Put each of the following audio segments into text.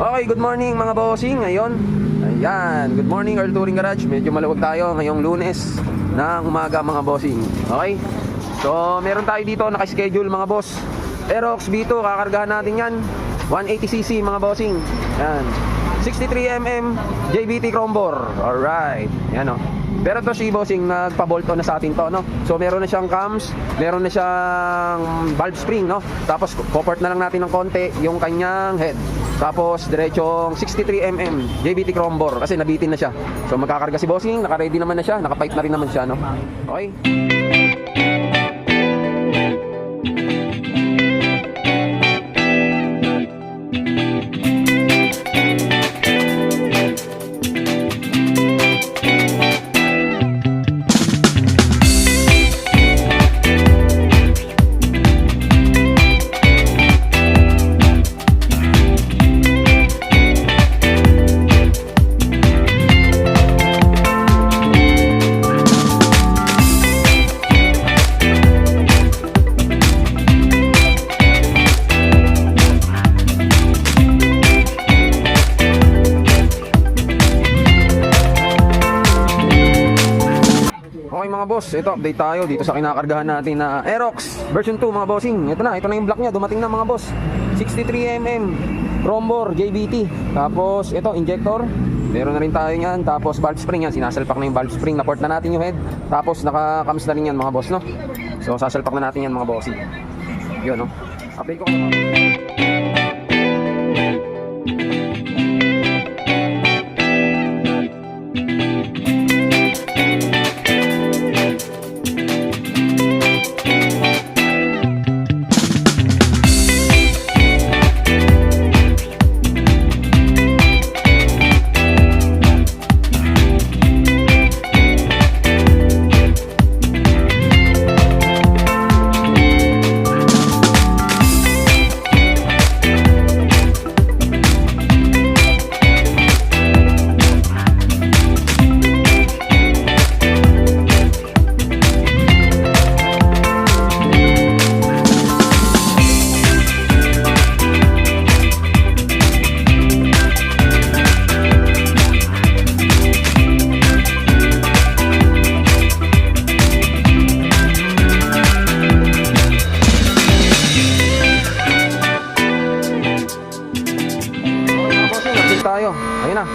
Okay, good morning mga bossing. Ngayon, ayan, good morning Earl Touring Garage. Medyo maluwag tayo ngayong Lunes ng umaga mga bossing. Okay, so meron tayo dito nakaschedule mga boss. Aerox B2, kakargahan natin yan 180cc mga bossing. Ayan, 63mm JBT Chrome bore. Alright, yan o. Pero to si bossing nagpa-bolt on na sa atin to, no? So meron na siyang cams, meron na siyang valve spring, no? Tapos coport na lang natin ng konti yung kanyang head. Tapos diretsong 63mm JBT Chrome bore kasi nabitin na siya. So magkakarga si bossing, naka-ready naman na siya, naka-pipe na rin naman siya, no? Okay. Okay mga boss, ito update tayo dito sa kinakargahan natin na Aerox version 2 mga bossing. Ito na yung block niya, dumating na mga boss. 63mm Chrome bore JBT. Tapos ito injector, meron na rin tayo yan. Tapos valve spring yan, sinasalpak na yung valve spring. Na-port na natin yung head. Tapos naka-cams na rin yan mga boss, no? So sasalpak na natin yan mga bossing. Yun, no? Update ko mga boss. Tayo. Ayun na.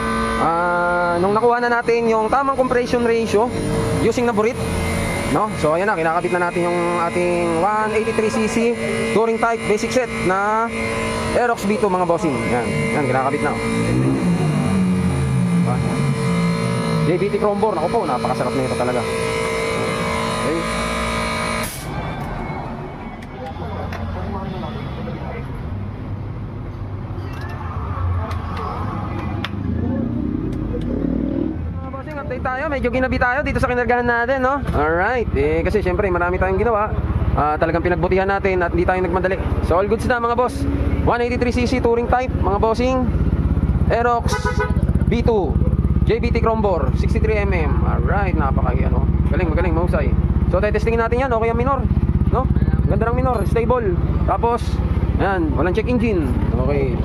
Nung nakuha na natin yung tamang compression ratio using na burit, no? So ayun na, kinakabit na natin yung ating 183cc touring type basic set na Aerox B2 mga bossing. Yan. Yan, kinakabit na. JBT Chrome bore. Naku po, napakasarap na ito talaga. Okay. Update tayo, medyo ginabi tayo dito sa kinargahan natin, no? Alright, kasi syempre marami tayong ginawa. Talagang pinagbutihan natin at hindi tayo nagmadali. So all goods na mga boss. 183cc touring type mga bossing, Aerox B2 JBT Chrome bore 63mm. Alright, magaling mahusay. So testingin natin yan, okay ang minor, no? Ganda ng minor, stable. Tapos ayan, walang check engine. Okay,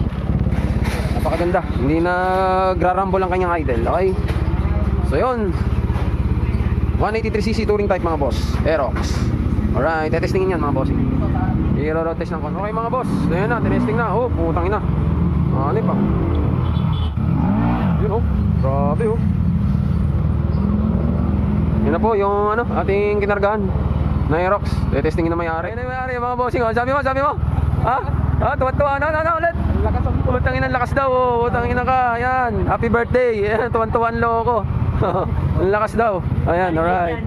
napakaganda, hindi nagrarumble ang kanyang idle. Okay. So yun, 183cc touring type mga boss, Aerox. Alright, testingin yan mga boss. I-road test lang ko. Okay mga boss, so yun na, testing na. Oh, putang ina. Ano pa? Yun oh, grabe oh. Yun na po yung ating kinargahan na Aerox. Testingin na may-ari. Ano may-ari mga bossing? Sabi mo? Ha? Tuwan-tuwa. Ano ulit? Putangin ang lakas daw. Putangin na ka. Ayan, happy birthday. Ayan, tuwan-tuwan loko. Ang lakas daw. Ayan, alright.